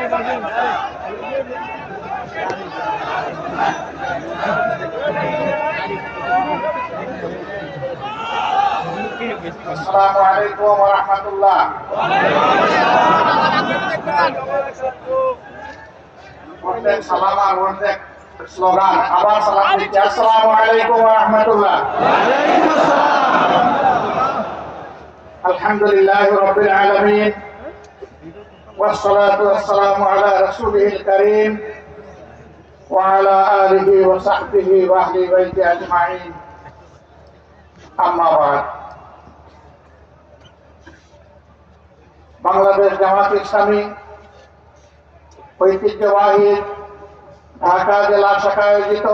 Assalamualaikum warahmatullah. Waalaikumsalam salam warahmatullahi slogan abar salam dice Assalamualaikum warahmatullah. Alhamdulillahi rabbil alamin. Wassalatu wassalamu ala rasulihil karim wa ala alihi wa sahbihi wa ahli baiti ajma'in. Amma ba'd. Bangladesh Jamaat Islami ঐতিহ্যবাহী ঢাকা জেলা শাখা আয়োজিত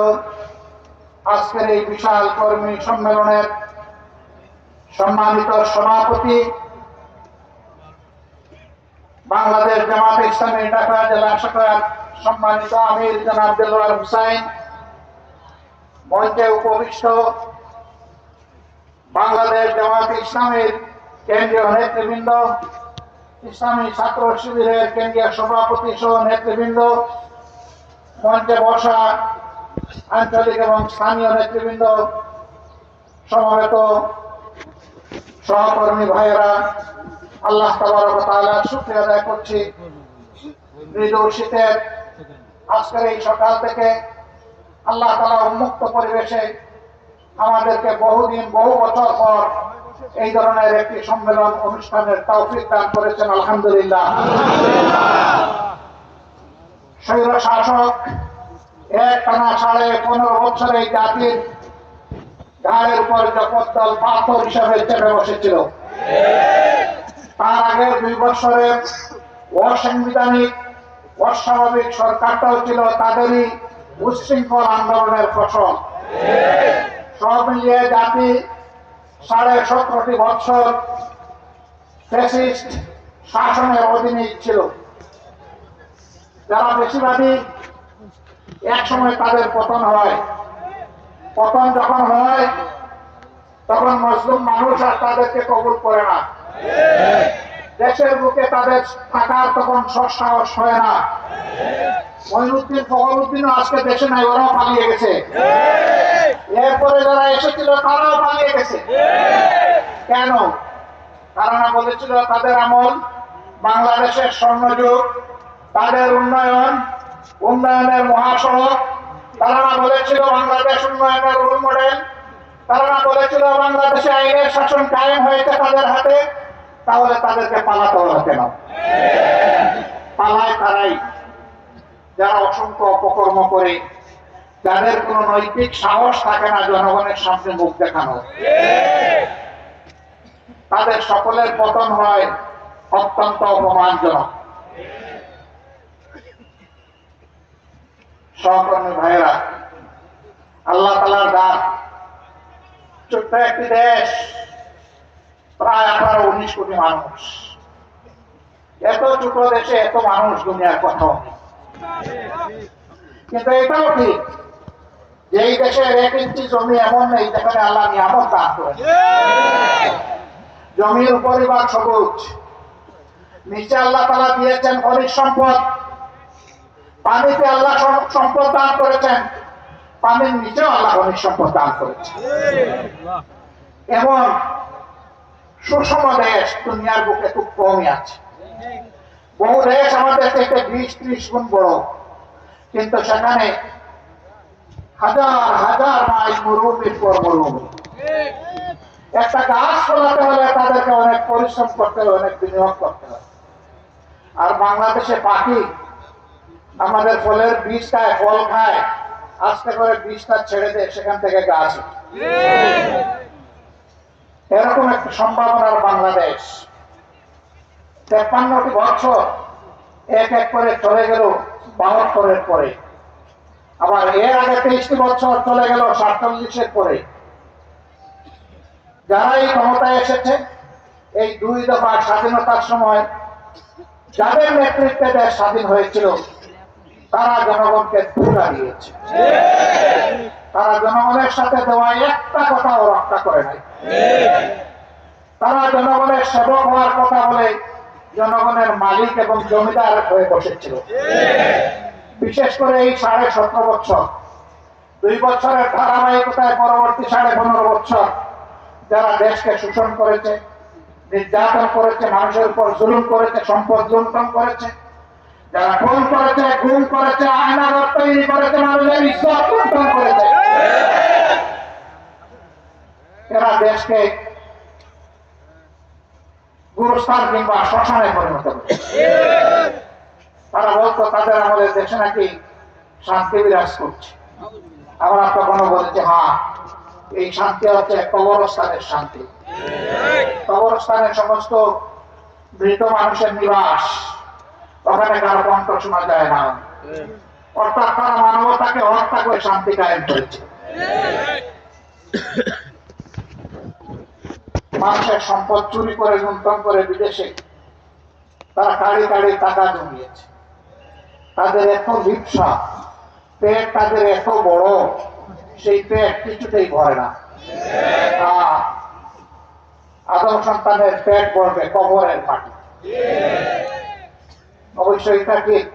আজকের এই বিশাল কর্মী সম্মেলনের সম্মানিত সভাপতি বাংলাদেশ জামাত ইসলামী ঢাকা জেলা শাখার সম্মানিত আমির জনাব দেলোয়ার হুসাইন, মঞ্চে উপবিষ্ট বাংলাদেশ জামাত ইসলামীর কেন্দ্রীয় নেতৃবৃন্দ, ইসলামী ছাত্র শিবিরের কেন্দ্রীয় সভাপতি সহ নেতৃবৃন্দ, মঞ্চে বসা আঞ্চলিক এবং স্থানীয় নেতৃবৃন্দ, সমবেত সহকর্মী ভাইয়েরা, আল্লাহ তাবারক ওয়া তাআলার শুকরিয়া আদায় করছি। মৃদু শীতের আজকের এই সকাল থেকে আল্লাহ তাআলা উন্মুক্ত পরিবেশে আমাদেরকে বহুদিন বহু বছর পর এই ধরনের একটি সম্মেলন অনুষ্ঠানের তৌফিক দান করেছেন, আলহামদুলিল্লাহ। স্বৈর শাসক একটানা 15.5 বছর এই জাতির ঘাড়ের উপর জগদ্দল পাথর হিসাবে চেপে বসেছিল। তার আগের 2 বছরের অসাংবিধানিক অস্বাভাবিক সরকারটাও ছিল তাদেরই উচ্ছৃঙ্খল আন্দোলনের ফসল। সব মিলিয়ে জাতি 17.5 বছর ফ্যাসিস্ট শাসনের অধীনে ছিল। যারা বেশিরভাগই এক সময় তাদের পতন হয়। পতন যখন হয় তখন মুসলিম মানুষ আর তাদেরকে কবুল করে না। দেশের বুকে তাদের থাকার তখন সাহস হয় না। মঈনুদ্দিন ফখরুদ্দিনও আজকে দেশে নাই, ওরাও পালিয়ে গেছে। এরপরে যারা এসেছিল তারাও পালিয়ে গেছে। কেন? তারা বলেছিল তাদের আমল বাংলাদেশের স্বর্ণযুগ, তাদের উন্নয়নের মহাসড়ক। তারা বলেছিল বাংলাদেশ উন্নয়নের রোল মডেল। তারা বলেছিল বাংলাদেশে আইনের শাসন কায়েম হয়েছে তাদের হাতে। তাহলে তাদেরকে পালাতে হবে কেন? পালায় তারাই যারা অসংখ্য অপকর্ম করে, যাদের কোনো নৈতিক সাহস থাকে না জনগণের সামনে মুখ দেখানো। তাদের সকলের পতন হয় অত্যন্ত অপমানজনক। সহকর্মী ভাইয়েরা, আল্লাহ তাআলার দান, ছোট্ট একটি দেশ, প্রায় 18-19 কোটি মানুষ। এত ছোট দেশে এত মানুষ, দুনিয়ার কথা। কিন্তু এটাও ঠিক যে এই দেশের 1 ইঞ্চি জমি এমন নেই যেখানে আল্লাহ নিয়ামত দান করেন। জমির পরিবার সবুজ, নিচে আল্লাহ তাআলা দিয়েছেন খনিজ সম্পদ, পানিতে আল্লাহ সম্পদ দান করেছেন, পানির নিচেও আল্লাহ খনিজ সম্পদ দান করেছেন। এমন সুষম দেশ দুনিয়ার বুকে খুব কমই আছে। বহু দেশ আমাদের থেকে 20-30 গুণ বড়, কিন্তু সেখানে হাজার হাজার মাইল মরুভূমির পর মরুভূমি। একটা গাছ ফলাতে হলে তাদেরকে অনেক পরিশ্রম করতে হয়, অনেক বিনিয়োগ করতে হয়। আর বাংলাদেশে পাখি আমাদের ফলের বীজ খায়, ফল খায়, আস্তে করে বীজটা ছেড়ে দেয়, সেখান থেকে গাছ। এরকম একটা সম্ভাবনার বাংলাদেশ। 53টি বছর এক এক করে চলে গেল 72-এর পরে, আবার এর আগে 23টি বছর চলে গেল 47-এর পরে। যারা এই ক্ষমতায় এসেছে, এই 2 দফা স্বাধীনতার সময় যাদের নেতৃত্বে দেশ স্বাধীন হয়েছিল, তারা জনগণকে ধোঁকা দিয়েছে। তারা জনগণের সাথে দেওয়া একটা কথাও রক্ষা করে নাই। তারা জনগণের সেবক হওয়ার কথা বলে জনগণের মালিক এবং জমিদার হয়ে বসেছিল। বিশেষ করে এই 17.5 বছর, 2 বছরের ধারাবাহিকতায় পরবর্তী 15.5 বছর যারা দেশকে শোষণ করেছে, নির্যাতন করেছে, মানুষের উপর জুলুম করেছে, সম্পদ লুণ্ঠন করেছে, যারা খুন করেছে, গুম করেছে, আয়নাঘর তৈরি করেছে, মানুষের ইজ্জত লুণ্ঠন করেছে, এরা দেশকে গুরুস্থান কিংবা শ্মশানে পরিণত করেছে। তারা বলতো তাদের আমাদের দেশে নাকি শান্তি বিরাজ করছে। আমরা তখনও বলেছি হ্যাঁ, এই শান্তি হচ্ছে কবরস্থানের শান্তি। কবরস্থানের সমস্ত মৃত মানুষের নিবাস, ওখানে কারো কণ্ঠ শোনা যায় না। অর্থাৎ তারা মানবতাকে হত্যা করে শান্তি কায়েম করেছে। মানুষের সম্পদ চুরি করে লুণ্ঠন করে বিদেশে তারা কাড়ি কাড়ি টাকা জমিয়েছে। তাদের এত লিপ্সা, পেট তাদের এত বড়, সেই পেট কিছুতেই ভরে না। আদম সন্তানের পেট ভরবে কবরের মাটি। অবশ্যই এটা ঠিক,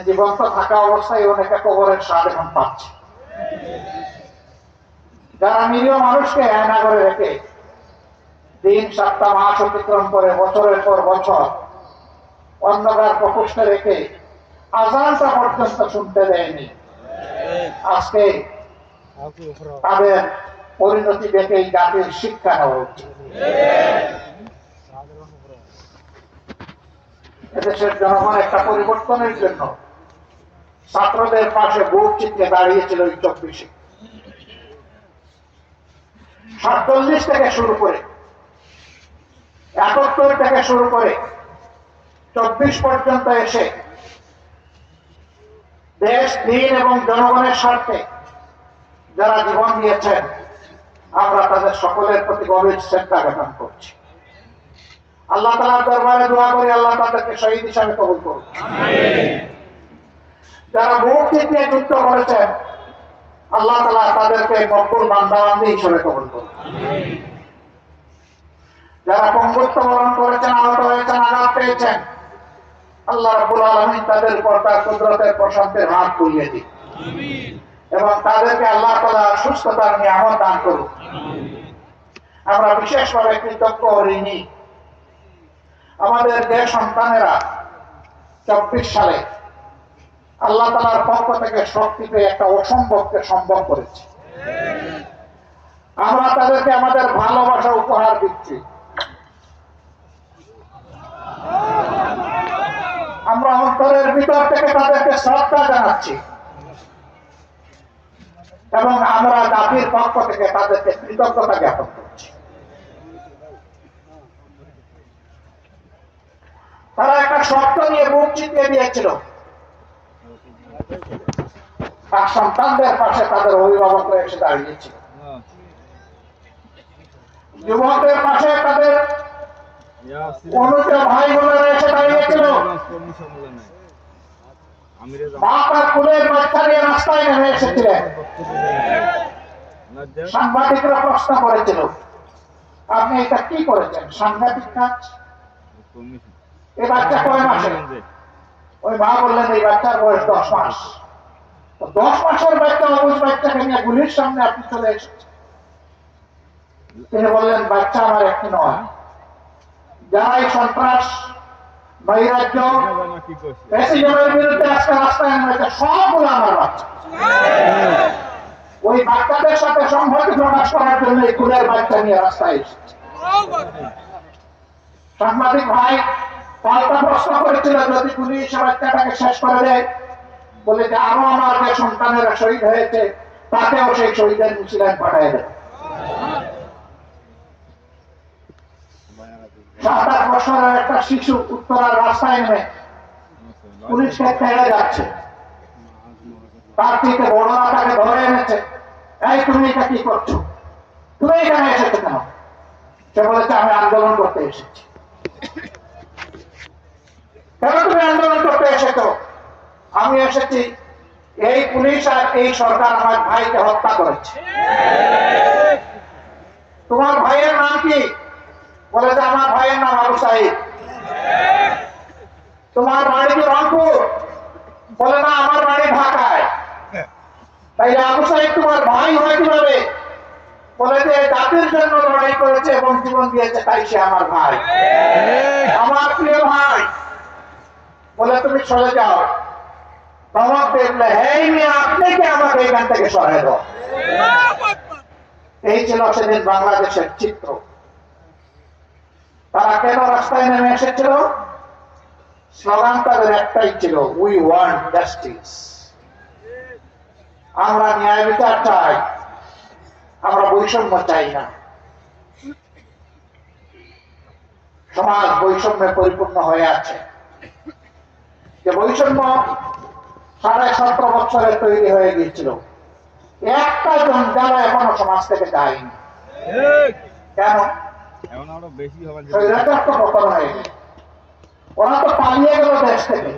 জীবন্ত থাকা অবস্থায় অনেকে কবরের স্বাদ এখন পাচ্ছে। যারা নিরীহ মানুষকে আয়না করে রেখে দিন 7টা মাস অতিক্রম করে বছরের পর বছর অন্ধকার প্রকোষ্ঠে রেখে আজানটা পর্যন্ত শুনতে দেয়নি, আজকে তাদের পরিণতি দেখে এই জাতির শিক্ষা নেওয়া উচিত। এদেশের জনগণ একটা পরিবর্তনের জন্য ছাত্রদের পাশে বুক চিত্রে দাঁড়িয়েছিল এই 24-এ। 47 থেকে শুরু করে 71 থেকে শুরু করে 24 পর্যন্ত এসে দেশ, দিন এবং জনগণের স্বার্থে যারা জীবন দিয়েছেন, আমরা তাদের সকলের প্রতি গভীর শ্রদ্ধা জ্ঞাপন করছি। আল্লাহ তাআলার দরবারে দোয়া করি আল্লাহ তাদেরকে শহীদ হিসাবে কবুল করুন। যারা বুক চিতিয়ে যুদ্ধ করেছেন, আল্লাহ তাআলা তাদেরকে মকবুল বান্দাবান্দি হিসেবে কবুল করুন। যারা পঙ্গুত্ব বরণ করেছেন, আহত হয়েছেন, আঘাত পেয়েছেন, আল্লাহ রাব্বুল আলামিন তাদের উপর তার কুদরতের প্রশান্তের হাত বুলিয়ে দিন এবং তাদেরকে আল্লাহ তাআলা সুস্থতার নিয়ামত দান করুন। আমরা বিশেষভাবে কৃতজ্ঞ ঋণী আমাদের যে সন্তানেরা 24 সালে আল্লাহ তাআলার পক্ষ থেকে শক্তি পেয়ে একটা অসম্ভবকে সম্ভব করেছে। আমরা তাদেরকে আমাদের ভালোবাসা উপহার দিচ্ছি। আমরা অন্তরের ভিতর থেকে তাদেরকে শ্রদ্ধা জানাচ্ছি এবং আমরা জাতির পক্ষ থেকে তাদেরকে কৃতজ্ঞতা জ্ঞাপন করছি। তারা একটা শর্ত নিয়ে বুক চিতিয়ে দিয়েছিল, তার সন্তানদের পাশে তাদের অভিভাবকরা এসে দাঁড়িয়েছিল, যুবকদের পাশে তাদের অনুজ ভাই বোনেরা এসে দাঁড়িয়েছিল, মা তার কুলের বাচ্চা নিয়ে রাস্তায় নেমে এসেছিলেন। সাংবাদিকরা প্রশ্ন করেছিল, আপনি এটা কি করেছেন? সাংঘাতিক কাজ। এই বাচ্চা কয় মাসে? ওই মা বললেন এই বাচ্চার বয়স 10 মাস। 10 মাসের বাচ্চা, অবুঝ বাচ্চাকে নিয়ে গুলির সামনে আপনি চলে এসেছেন। তিনি বললেন বাচ্চা আমার একটি নয়, যারা এই সন্ত্রাস, নৈরাজ্য, ফ্যাসিজমের বিরুদ্ধে আজকে রাস্তায় নেমেছে সবগুলো আমার বাচ্চা। ওই বাচ্চাদের সাথে সংহতি প্রকাশ করার জন্য এই কুলের বাচ্চা নিয়ে রাস্তায় এসেছে। সাংবাদিক ভাই পাল্টা প্রশ্ন করেছিল, যদি পুলিশ বাচ্চাটাকে শেষ করে দেয়, বলে যে আরো আমার যে সন্তানেরা শহীদ হয়েছে তাকেও সেই শহীদের মিছিলায় পাঠিয়ে দেয়। 7-8 বছরের একটা শিশু উত্তরার রাস্তায় নেমে পুলিশকে ছেড়ে যাচ্ছে, তার থেকে বড়রা তাকে ধরে এনেছে, এই তুমি এটা কি করছো, তুমি এখানে এসেছো কেন? সে বলেছে আমি আন্দোলন করতে এসেছি। কেন তুমি আন্দোলন করতে এসেছো? আমি এসেছি, এই পুলিশ আর এই সরকার আমার ভাইকে হত্যা করেছে। তোমার ভাইয়ের নাম কি? বলে যে আমার ভাইয়ের নাম আবু সাঈদ। তোমার বাড়ি কি রংপুর? বলে না, আমার বাড়ি ঢাকায়। তাইলে আবু সাইদ তোমার ভাই হয় কিভাবে? বলে যে জাতির জন্য লড়াই করেছে এবং জীবন দিয়েছে, তাই সে আমার ভাই, আমার প্রিয় ভাই। বলে তুমি সরে যাও। ধমক দেখলে, হেই মেয়ে, আপনি কি আমাকে এখান থেকে সরাই দাও। এই ছিল সেদিন বাংলাদেশের চিত্র। তারা কেন রাস্তায় নেমে এসেছিল? স্লোগান তাদের একটাই ছিল, উই ওয়ান্ট জাস্টিস। আমরা ন্যায় বিচার চাই, আমরা বৈষম্য চাই না। সমাজ বৈষম্যে পরিপূর্ণ হয়ে আছে। যে বৈষম্য 17.5 বছরে তৈরি হয়ে গিয়েছিল, একটা জন যারা এখনো সমাজ থেকে যায়নি। কেন? স্বৈরাচার তো পতন হয়ে গেছে, ওরা তো পালিয়ে গেল দেশ থেকে।